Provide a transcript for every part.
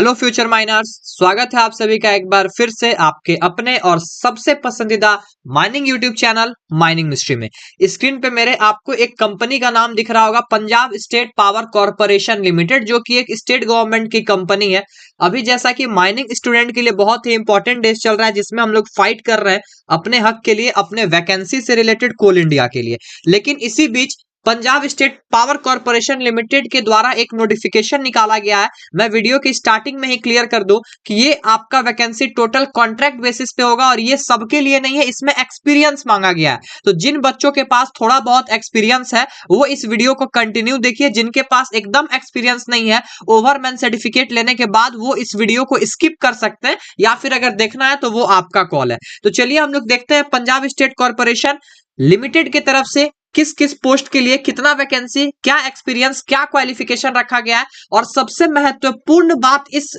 Hello future miners, स्वागत है आप सभी का एक बार फिर से आपके अपने और सबसे पसंदीदा mining YouTube channel mining mystery में। स्क्रीन पे मेरे आपको एक कंपनी का नाम दिख रहा होगा, Punjab State Power Corporation limited, जो कि एक स्टेट गवर्नमेंट की कंपनी है। अभी जैसा कि माइनिंग स्टूडेंट के लिए बहुत ही इंपॉर्टेंट डेज चल रहा है, जिसमें हम लोग फाइट कर रहे हैं अपने हक के लिए, अपने वैकेंसी से रिलेटेड कोल इंडिया के लिए। लेकिन इसी बीच Punjab State Power Corporation Limited के द्वारा एक नोटिफिकेशन निकाला गया है। मैं वीडियो की स्टार्टिंग में ही क्लियर कर दूं कि ये आपका वैकेंसी टोटल कॉन्ट्रैक्ट बेसिस पे होगा और ये सबके लिए नहीं है, इसमें एक्सपीरियंस मांगा गया है। तो जिन बच्चों के पास थोड़ा बहुत एक्सपीरियंस है वो इस वीडियो को कंटिन्यू देखिए। जिनके पास एकदम एक्सपीरियंस नहीं है, ओवरमैन सर्टिफिकेट लेने के बाद, वो इस वीडियो को स्किप कर सकते हैं, या फिर अगर देखना है तो वो आपका कॉल है। तो चलिए हम लोग देखते हैं पंजाब स्टेट कॉर्पोरेशन लिमिटेड की तरफ से किस किस पोस्ट के लिए कितना वैकेंसी, क्या एक्सपीरियंस, क्या क्वालिफिकेशन रखा गया है। और सबसे महत्वपूर्ण बात इस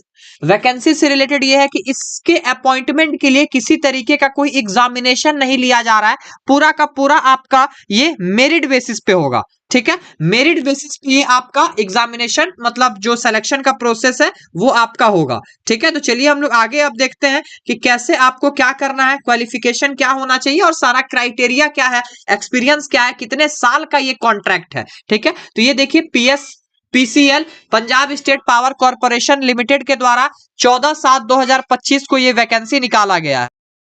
वैकेंसी से रिलेटेड यह है कि इसके अपॉइंटमेंट के लिए किसी तरीके का कोई एग्जामिनेशन नहीं लिया जा रहा है। पूरा का पूरा आपका ये मेरिट बेसिस पे होगा। ठीक है, मेरिट बेसिस पे ये आपका एग्जामिनेशन, मतलब जो सिलेक्शन का प्रोसेस है वो आपका होगा। ठीक है, तो चलिए हम लोग आगे अब देखते हैं कि कैसे आपको क्या करना है, क्वालिफिकेशन क्या होना चाहिए और सारा क्राइटेरिया क्या है, एक्सपीरियंस क्या है, कितने साल का ये कॉन्ट्रैक्ट है। ठीक है, तो ये देखिए PCL Punjab State Power Corporation Limited के द्वारा 14/7/2025 को ये वैकेंसी निकाला गया है।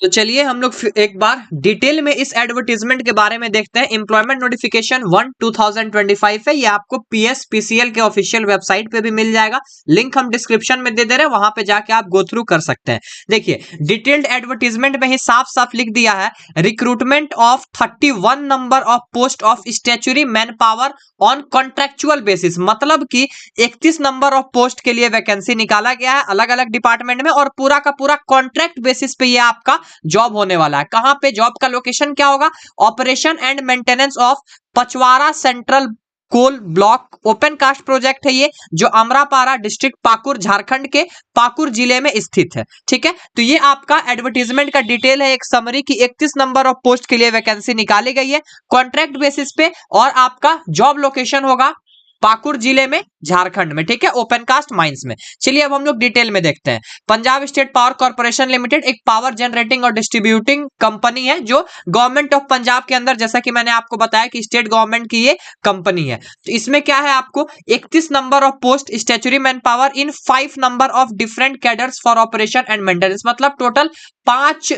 तो चलिए हम लोग एक बार डिटेल में इस एडवर्टीजमेंट के बारे में देखते हैं। एम्प्लॉयमेंट नोटिफिकेशन 1/2025 है। ये आपको पीएसपीसीएल के ऑफिशियल वेबसाइट पे भी मिल जाएगा, लिंक हम डिस्क्रिप्शन में दे दे रहे हैं, वहां पे जाके आप गो थ्रू कर सकते हैं। देखिए डिटेल्ड एडवर्टीजमेंट में ही साफ साफ लिख दिया है, recruitment of 31 number of post of statutory man power on contractual basis. मतलब कि 31 नंबर ऑफ पोस्ट के लिए वैकेंसी निकाला गया है अलग अलग डिपार्टमेंट में, और पूरा का पूरा कॉन्ट्रैक्ट बेसिस पे ये आपका जॉब होने वाला है। कहां पे जॉब का लोकेशन क्या होगा? Operation and maintenance of Pachwara central coal block open cast project है ये, जो अमरापारा डिस्ट्रिक्ट पाकुर झारखंड के पाकुर जिले में स्थित है। ठीक है, तो ये आपका एडवर्टीजमेंट का डिटेल है, एक समरी की 31 नंबर ऑफ पोस्ट के लिए वैकेंसी निकाली गई है कॉन्ट्रैक्ट बेसिस पे, और आपका जॉब लोकेशन होगा पाकुर जिले में झारखंड में। ठीक है, ओपन कास्ट माइंस में। चलिए अब हम लोग डिटेल में देखते हैं। Punjab State Power Corporation limited एक पावर जनरेटिंग और डिस्ट्रीब्यूटिंग कंपनी है, जो गवर्नमेंट ऑफ पंजाब के अंदर, जैसा कि मैंने आपको बताया कि स्टेट गवर्नमेंट की ये कंपनी है। तो इसमें क्या है, आपको 31 number of post statutory man power in 5 number of different cadres for operation and maintenance, मतलब टोटल 5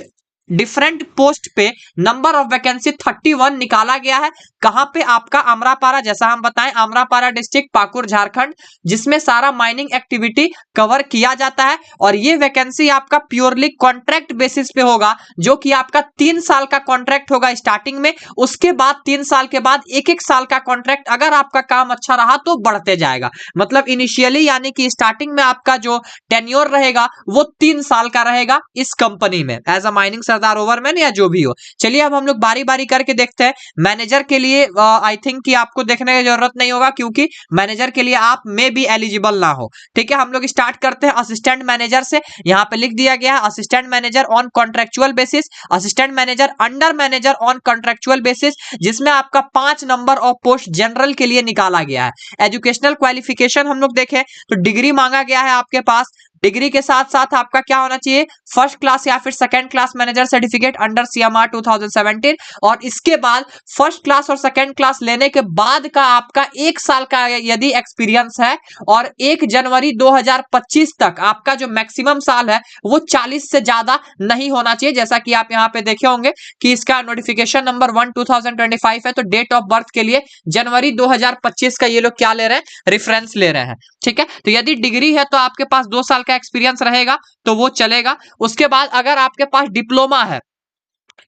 डिफरेंट पोस्ट पे नंबर ऑफ वैकेंसी 31 निकाला गया है। कहां पे? आपका अमरापारा, जैसा हम बताएं अमरापारा डिस्ट्रिक्ट पाकुर झारखंड, जिसमें सारा माइनिंग एक्टिविटी कवर किया जाता है। और ये वैकेंसी आपका प्योरली कॉन्ट्रैक्ट बेसिस पे होगा, जो कि आपका 3 साल का कॉन्ट्रैक्ट होगा स्टार्टिंग में। उसके बाद 3 साल के बाद 1-1 साल का कॉन्ट्रैक्ट, अगर आपका काम अच्छा रहा तो बढ़ते जाएगा। मतलब इनिशियली यानी कि स्टार्टिंग में आपका जो टेन्योर रहेगा वो 3 साल का रहेगा इस कंपनी में, एज अ माइनिंग सरदार ओवरमैन या जो भी हो। चलिए अब हम लोग बारी बारी करके देखते हैं। मैनेजर के लिए आई थिंक कि आपको देखने की जरूरत नहीं होगा, क्योंकि मैनेजर के लिए आप में भी एलिजिबल ना हो। ठीक है, हम लोग स्टार्ट करते हैं असिस्टेंट मैनेजर से। यहाँ पे लिख दिया गया है assistant manager on contractual basis, assistant manager under manager on contractual basis, जिसमें आपका 5 नंबर ऑफ पोस्ट जनरल के लिए निकाला गया है। एजुकेशनल क्वालिफिकेशन हम लोग देखें तो डिग्री मांगा गया है आपके पास। डिग्री के साथ साथ आपका क्या होना चाहिए? फर्स्ट क्लास या फिर second class manager certificate under CMR 2017। और इसके बाद फर्स्ट क्लास और सेकंड क्लास लेने के बाद का आपका 1 साल का यदि एक्सपीरियंस है, और 1 जनवरी 2025 तक आपका जो मैक्सिमम साल है वो 40 से ज्यादा नहीं होना चाहिए। जैसा कि आप यहाँ पे देखे होंगे कि इसका नोटिफिकेशन नंबर 1/2025 है, तो डेट ऑफ बर्थ के लिए जनवरी 2025 का ये लोग क्या ले रहे हैं? रेफरेंस ले रहे हैं। ठीक है, तो यदि डिग्री है तो आपके पास 2 साल का एक्सपीरियंस रहेगा तो वो चलेगा। उसके बाद अगर आपके पास डिप्लोमा है,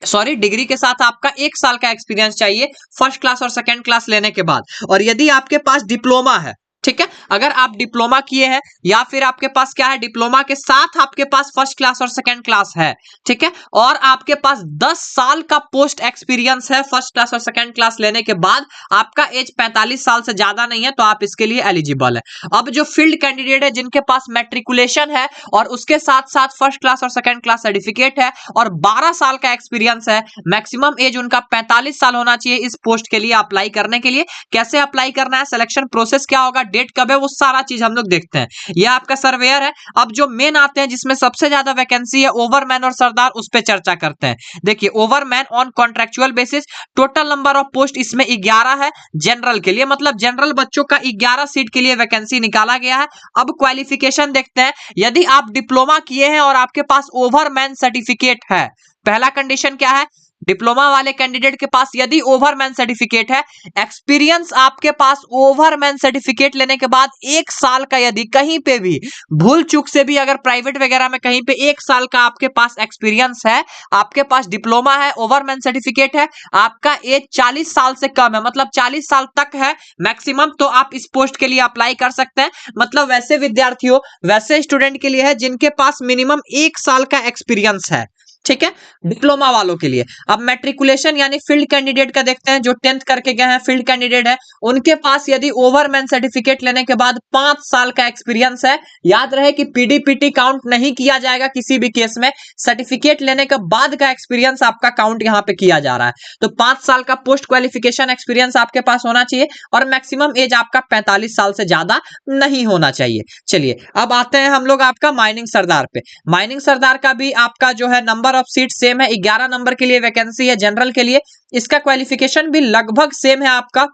सॉरी डिग्री के साथ आपका 1 साल का एक्सपीरियंस चाहिए फर्स्ट क्लास और सेकंड क्लास लेने के बाद। और यदि आपके पास डिप्लोमा है, ठीक है, अगर आप डिप्लोमा किए हैं या फिर आपके पास क्या है, डिप्लोमा के साथ आपके पास फर्स्ट क्लास और सेकंड क्लास है, ठीक है, और आपके पास 10 साल का पोस्ट एक्सपीरियंस है फर्स्ट क्लास और सेकंड क्लास लेने के बाद, आपका एज 45 साल से ज्यादा नहीं है, तो आप इसके लिए एलिजिबल है। अब जो फील्ड कैंडिडेट है जिनके पास मैट्रिकुलेशन है और उसके साथ साथ फर्स्ट क्लास और सेकंड क्लास सर्टिफिकेट है और 12 साल का एक्सपीरियंस है, मैक्सिमम एज उनका 45 साल होना चाहिए इस पोस्ट के लिए अप्लाई करने के लिए। कैसे अप्लाई करना है, सिलेक्शन प्रोसेस क्या होगा, डेट कब है है वो सारा चीज हम लोग देखते हैं। यह आपका सर्वेयर है। अब जो मेन आते हैं जिसमें सबसे ज्यादा वैकेंसी है ओवरमैन और सरदार, उस पर चर्चा करते हैं। देखिए ओवरमैन on contractual basis, total number of post इसमें 11 है। जनरल के लिए मतलब जनरल बच्चों का 11 सीट के लिए वैकेंसी निकाला गया है। अब क्वालिफिकेशन देखते हैं। यदि आप डिप्लोमा किए हैं और आपके पास ओवरमैन सर्टिफिकेट है, पहला कंडीशन क्या है, डिप्लोमा वाले कैंडिडेट के पास यदि ओवरमैन सर्टिफिकेट है, एक्सपीरियंस आपके पास ओवरमैन सर्टिफिकेट लेने के बाद 1 साल का यदि कहीं पे भी भूल चूक से भी अगर प्राइवेट वगैरह में कहीं पे 1 साल का आपके पास एक्सपीरियंस है, आपके पास डिप्लोमा है, ओवरमैन सर्टिफिकेट है, आपका एज 40 साल से कम है, मतलब 40 साल तक है मैक्सिमम, तो आप इस पोस्ट के लिए अप्लाई कर सकते हैं। मतलब वैसे विद्यार्थियों, वैसे स्टूडेंट के लिए है जिनके पास मिनिमम 1 साल का एक्सपीरियंस है, ठीक है, डिप्लोमा वालों के लिए। अब मैट्रिकुलेशन यानी फील्ड कैंडिडेट का देखते हैं, जो 10th करके गए हैं फील्ड कैंडिडेट है, उनके पास यदि ओवरमैन सर्टिफिकेट लेने के बाद 5 साल का एक्सपीरियंस है, याद रहे कि पीडीपीटी काउंट नहीं किया जाएगा किसी भी केस में, सर्टिफिकेट लेने के बाद का एक्सपीरियंस आपका काउंट यहां पे किया जा रहा है। तो 5 साल का पोस्ट क्वालिफिकेशन एक्सपीरियंस आपके पास होना चाहिए और मैक्सिमम एज आपका 45 साल से ज्यादा नहीं होना चाहिए। चलिए अब आते हैं हम लोग आपका माइनिंग सरदार पे। माइनिंग सरदार का भी आपका जो है नंबर ऑफ सीट सेम है, 11 नंबर के लिए वैकेंसी है जनरल के लिए। इसका क्वालिफिकेशन भी लगभग सेम है आपका।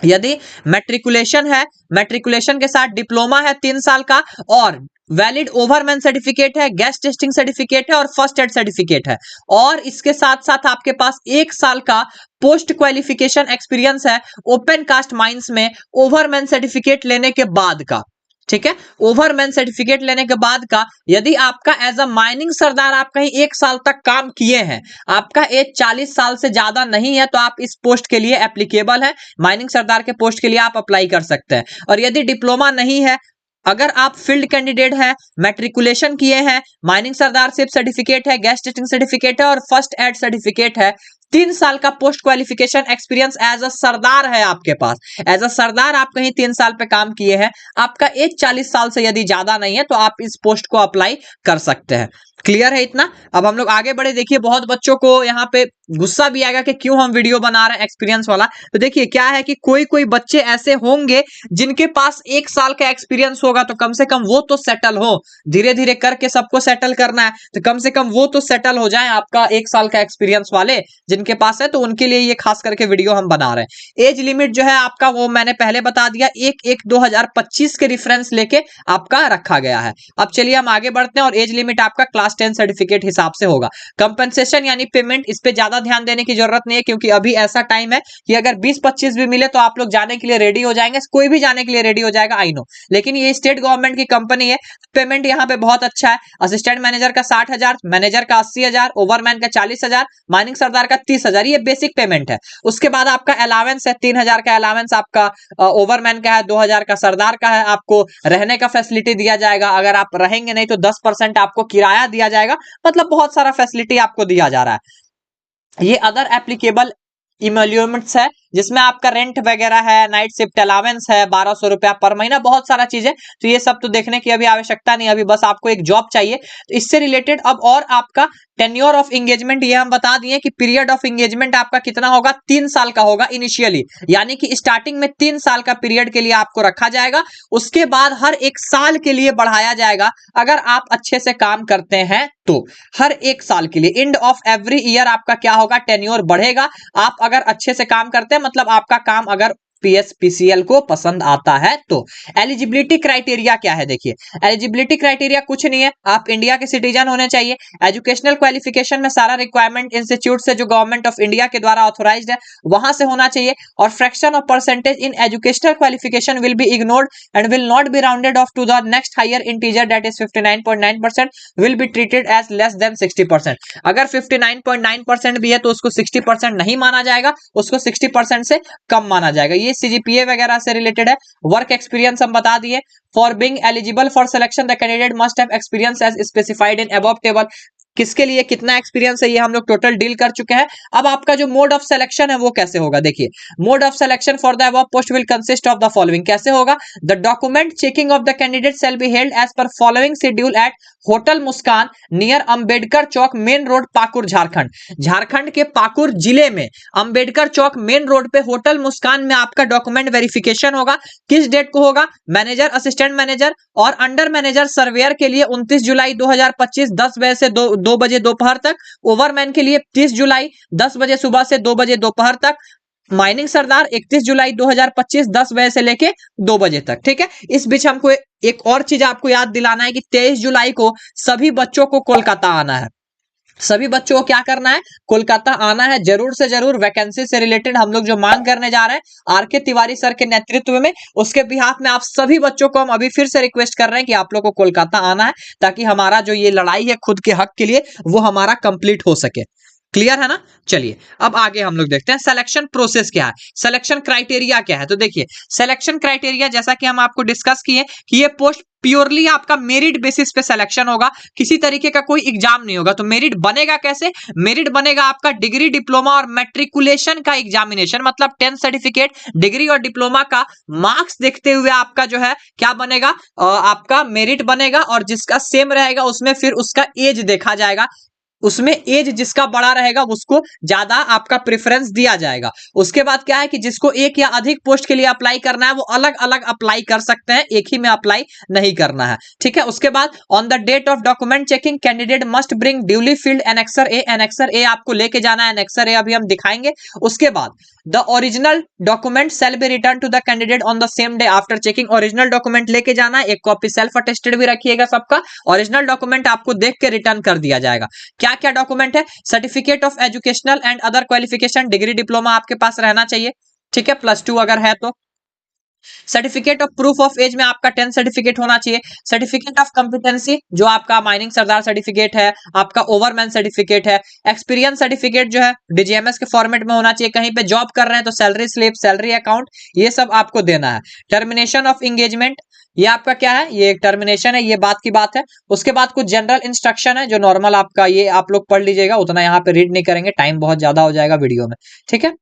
यदि मैट्रिकुलेशन है, मैट्रिकुलेशन के साथ डिप्लोमा है 3 साल का, और वैलिड ओवरमैन सर्टिफिकेट है, गैस टेस्टिंग सर्टिफिकेट है और फर्स्ट एड सर्टिफिकेट है, और इसके साथ साथ आपके पास 1 साल का पोस्ट क्वालिफिकेशन एक्सपीरियंस है ओपन कास्ट माइंस में ओवरमैन सर्टिफिकेट लेने के बाद का, ठीक है, ओवरमैन सर्टिफिकेट लेने के बाद का। यदि आपका एज अ माइनिंग सरदार आप कहीं 1 साल तक काम किए हैं, आपका एज 40 साल से ज्यादा नहीं है, तो आप इस पोस्ट के लिए एप्लीकेबल है, माइनिंग सरदार के पोस्ट के लिए आप अप्लाई कर सकते हैं। और यदि डिप्लोमा नहीं है, अगर आप फील्ड कैंडिडेट है, मैट्रिकुलेशन किए हैं, माइनिंग सरदारशिप सर्टिफिकेट है, गैस टेस्टिंग सर्टिफिकेट है और फर्स्ट एड सर्टिफिकेट है, 3 साल का post qualification experience as a sardar है आपके पास, एज अ सरदार आप कहीं 3 साल पे काम किए हैं, आपका एज 40 साल से यदि ज्यादा नहीं है, तो आप इस पोस्ट को अप्लाई कर सकते हैं। क्लियर है इतना? अब हम लोग आगे बढ़े। देखिए बहुत बच्चों को यहाँ पे गुस्सा भी आएगा कि क्यों हम वीडियो बना रहे हैं एक्सपीरियंस वाला। तो देखिए क्या है कि कोई कोई बच्चे ऐसे होंगे जिनके पास 1 साल का एक्सपीरियंस होगा, तो कम से कम वो तो सेटल हो, धीरे धीरे करके सबको सेटल करना है, तो कम से कम वो तो सेटल हो जाए आपका 1 साल का एक्सपीरियंस वाले जिनके पास है, तो उनके लिए ये खास करके वीडियो हम बना रहे हैं। एज लिमिट जो है आपका वो मैंने पहले बता दिया, 1/1/2025 के रिफरेंस लेके आपका रखा गया है। अब चलिए हम आगे बढ़ते हैं, और एज लिमिट आपका क्लास 10 सर्टिफिकेट हिसाब से होगा। कंपनसेशन यानी पेमेंट, इस पे ज्यादा ध्यान देने की जरूरत नहीं है, क्योंकि अभी ऐसा टाइम है कि अगर 20-25 भी मिले तो आप लोग जाने के लिए रेडी हो जाएंगे, कोई भी जाने के लिए रेडी हो जाएगा, आई नो, लेकिन ये स्टेट गवर्नमेंट की कंपनी है, पेमेंट यहाँ पे बहुत अच्छा है। असिस्टेंट मैनेजर का 60,000, मैनेजर का 80,000, ओवरमैन का 40,000, माइनिंग सरदार का 30,000, ये बेसिक पेमेंट है। उसके बाद आपका अलावेंस है, 3,000 का अलावेंस आपका ओवरमैन का है, 2,000 का सरदार का है। आपको रहने का फैसिलिटी दिया जाएगा, अगर आप रहेंगे नहीं तो 10% आपको किराया दिया जाएगा, मतलब बहुत सारा फैसिलिटी आपको दिया जा रहा है। ये अदर एप्लीकेबल इमोल्यूमेंट्स है, जिसमें आपका रेंट वगैरह है, नाइट शिफ्ट अलावेंस है 1200 रुपया पर महीना, बहुत सारा चीज है। तो ये सब तो देखने की अभी आवश्यकता नहीं, अभी बस आपको एक जॉब चाहिए। तो इससे रिलेटेड अब और आपका टेन्योर ऑफ एंगेजमेंट, ये हम बता दिए कि पीरियड ऑफ एंगेजमेंट आपका कितना होगा, 3 साल का होगा इनिशियली, यानी कि स्टार्टिंग में 3 साल का पीरियड के लिए आपको रखा जाएगा, उसके बाद हर 1 साल के लिए बढ़ाया जाएगा अगर आप अच्छे से काम करते हैं तो। हर 1 साल के लिए एंड ऑफ एवरी ईयर आपका क्या होगा, टेन्योर बढ़ेगा। आप अगर अच्छे से काम करते हैं, मतलब आपका काम अगर पीएसपीसीएल को पसंद आता है तो। एलिजिबिलिटी क्राइटेरिया क्या है, देखिए एलिजिबिलिटी क्राइटेरिया कुछ नहीं है, आप इंडिया के सिटीजन होने चाहिए। एजुकेशनल क्वालिफिकेशन में सारा रिक्वायरमेंट इंस्टीट्यूट से जो गवर्नमेंट ऑफ इंडिया के द्वारा ऑथोराइज्ड है वहां से होना चाहिए। और fraction of percentage in educational qualification will be ignored and will not be rounded off to the next higher integer, that is 59.9% will be treated as less than 60%। अगर 59.9% भी है तो उसको 60% नहीं माना जाएगा, उसको 60% से कम माना जाएगा। ये सीजीपीए वगैरह से रिलेटेड है। वर्क एक्सपीरियंस हम बता दिए। For being eligible for selection the candidate must have experience as specified in above table. किसके लिए कितना एक्सपीरियंस है ये हम लोग टोटल डील कर चुके हैं। अब आपका जो मोड ऑफ सिलेक्शन है वो कैसे होगा, देखिए mode of selection for the above post will consist of the following. कैसे होगा, the document checking of the candidate shall be held as per following schedule at hotel Muskan near Ambedkar Chowk main road Pakur Jharkhand. Jharkhand के पाकुर जिले में अंबेडकर चौक मेन रोड पे hotel Muskan में आपका document verification होगा। किस डेट को होगा, मैनेजर, असिस्टेंट मैनेजर और अंडर मैनेजर सर्वेयर के लिए 29 जुलाई 2025 10 बजे से 2 बजे दोपहर तक, ओवरमैन के लिए 30 जुलाई 10 बजे सुबह से 2 बजे दोपहर तक, माइनिंग सरदार 31 जुलाई 2025 10 बजे से लेके 2 बजे तक। ठीक है, इस बीच हमको एक और चीज आपको याद दिलाना है कि 23 जुलाई को सभी बच्चों को कोलकाता आना है। सभी बच्चों को क्या करना है, कोलकाता आना है जरूर से जरूर। वैकेंसी से रिलेटेड हम लोग जो मांग करने जा रहे हैं आर के तिवारी सर के नेतृत्व में, उसके बिहाफ में आप सभी बच्चों को हम अभी फिर से रिक्वेस्ट कर रहे हैं कि आप लोग को कोलकाता आना है, ताकि हमारा जो ये लड़ाई है खुद के हक के लिए वो हमारा कंप्लीट हो सके। क्लियर है ना। चलिए अब आगे हम लोग देखते हैं सिलेक्शन प्रोसेस क्या है, सिलेक्शन क्राइटेरिया क्या है। तो देखिए सिलेक्शन क्राइटेरिया जैसा कि हम आपको डिस्कस किए कि ये पोस्ट प्योरली आपका मेरिट बेसिस पे सिलेक्शन होगा, किसी तरीके का कोई एग्जाम नहीं होगा। तो मेरिट बनेगा कैसे, मेरिट बनेगा आपका डिग्री, डिप्लोमा और मैट्रिकुलेशन का एग्जामिनेशन, मतलब 10th सर्टिफिकेट, डिग्री और डिप्लोमा का मार्क्स देखते हुए आपका जो है क्या बनेगा, आपका मेरिट बनेगा। और जिसका सेम रहेगा उसमें फिर उसका एज देखा जाएगा, उसमें एज जिसका बड़ा रहेगा उसको ज्यादा आपका प्रेफरेंस दिया जाएगा। उसके बाद क्या है कि जिसको एक या अधिक पोस्ट के लिए अप्लाई करना है वो अलग अलग अप्लाई कर सकते हैं, एक ही में अप्लाई नहीं करना है। ठीक है, उसके बाद on the date of document checking candidate must bring duly filled annexure A. Annexure A आपको लेके जाना है, एनेक्सर ए अभी हम दिखाएंगे। उसके बाद the original document shall be return to the candidate on the same day after checking. Original document लेके जाना है, एक कॉपी सेल्फ अटेस्टेड भी रखिएगा सबका। ओरिजिनल डॉक्यूमेंट आपको देख के रिटर्न कर दिया जाएगा। क्या क्या डॉक्यूमेंट है, certificate of educational and other qualification, degree diploma आपके पास रहना चाहिए। ठीक है, +2 अगर है तो। Certificate of proof of age में आपका 10th सर्टिफिकेट होना चाहिए। सर्टिफिकेट ऑफ कॉम्पिटेंसी जो आपका माइनिंग सरदार सर्टिफिकेट है, आपका ओवरमैन सर्टिफिकेट है। एक्सपीरियंस सर्टिफिकेट जो है डीजीएमएस के फॉर्मेट में होना चाहिए। कहीं पे जॉब कर रहे हैं तो सैलरी स्लिप, सैलरी अकाउंट, ये सब आपको देना है। टर्मिनेशन ऑफ इंगेजमेंट, ये आपका क्या है, ये एक टर्मिनेशन है, ये बात की बात है। उसके बाद कुछ जनरल इंस्ट्रक्शन है जो नॉर्मल आपका, ये आप लोग पढ़ लीजिएगा, उतना यहाँ पे रीड नहीं करेंगे, टाइम बहुत ज्यादा हो जाएगा वीडियो में। ठीक है,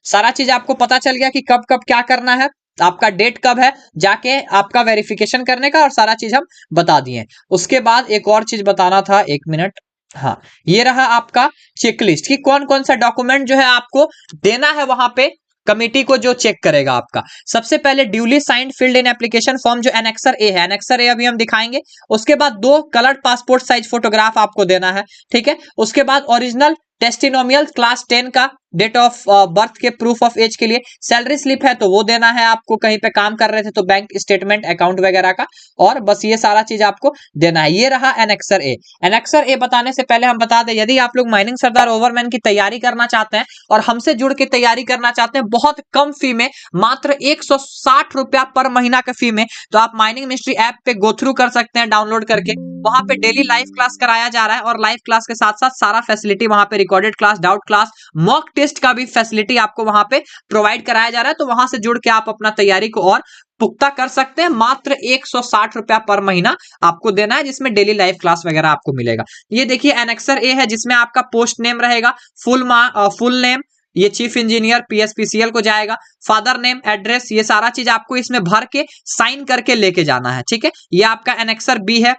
सारा चीज आपको पता चल गया कि कब कब क्या करना है, आपका डेट कब है जाके आपका वेरिफिकेशन करने का, और सारा चीज हम बता दिए। उसके बाद एक और चीज बताना था, 1 मिनट, हाँ ये रहा आपका चेकलिस्ट कि कौन कौन सा डॉक्यूमेंट जो है आपको देना है वहां पे कमिटी को जो चेक करेगा आपका। सबसे पहले ड्यूली साइंड फील्ड इन एप्लीकेशन फॉर्म जो एनेक्सर ए है, एनेक्सर ए अभी हम दिखाएंगे। उसके बाद 2 कलर्ड पासपोर्ट साइज फोटोग्राफ आपको देना है। ठीक है, उसके बाद ओरिजिनल टेस्टिनोमियल क्लास 10 का डेट ऑफ बर्थ के प्रूफ ऑफ एज के लिए। सैलरी स्लिप है तो वो देना है आपको, कहीं पे काम कर रहे थे तो बैंक स्टेटमेंट, अकाउंट वगैरह का, और बस ये सारा चीज आपको देना है। ये रहा एनेक्सर ए। एनेक्सर ए बताने से पहले हम बता दें, यदि आप लोग माइनिंग सरदार ओवरमैन की तैयारी करना चाहते हैं और हमसे जुड़ के तैयारी करना चाहते हैं बहुत कम फी में, मात्र 160 रुपया पर महीना के फी में, तो आप माइनिंग मिस्ट्री ऐप पे गो थ्रू कर सकते हैं डाउनलोड करके। वहां पे डेली लाइव क्लास कराया जा रहा है, और लाइव क्लास के साथ साथ सारा फैसिलिटी वहां पे, recorded class, doubt class, mock test का भी फैसिलिटी आपको वहां पे प्रोवाइड कराया जा रहा है। तो वहां से जुड़ के आप अपना तैयारी को और पुख्ता कर सकते हैं। मात्र 160 रुपया पर महीना आपको देना है, जिसमें डेली लाइव क्लास वगैरह आपको मिलेगा। ये देखिए एनेक्सर ए है, जिसमें आपका पोस्ट नेम रहेगा, फुल नेम, ये चीफ इंजीनियर पीएसपीसीएल को जाएगा, फादर नेम, एड्रेस, ये सारा चीज आपको इसमें भर के साइन करके लेके जाना है। ठीक है, ये आपका एनेक्सर बी है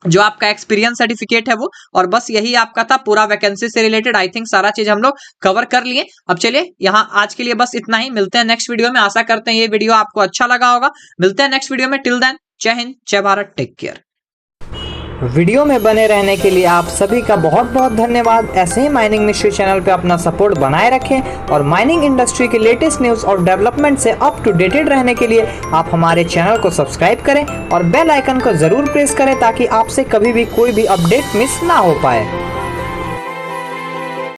जो आपका एक्सपीरियंस सर्टिफिकेट है वो, और बस यही आपका था पूरा वैकेंसी से रिलेटेड। आई थिंक सारा चीज हम लोग कवर कर लिए। अब चलिए यहाँ आज के लिए बस इतना ही, मिलते हैं नेक्स्ट वीडियो में। आशा करते हैं ये वीडियो आपको अच्छा लगा होगा। मिलते हैं नेक्स्ट वीडियो में, टिल देन जय हिंद, जय भारत, टेक केयर। वीडियो में बने रहने के लिए आप सभी का बहुत बहुत धन्यवाद। ऐसे ही माइनिंग मिस्ट्री चैनल पे अपना सपोर्ट बनाए रखें, और माइनिंग इंडस्ट्री के लेटेस्ट न्यूज़ और डेवलपमेंट से अप टू डेटेड रहने के लिए आप हमारे चैनल को सब्सक्राइब करें और बेल आइकन को ज़रूर प्रेस करें, ताकि आपसे कभी भी कोई भी अपडेट मिस ना हो पाए।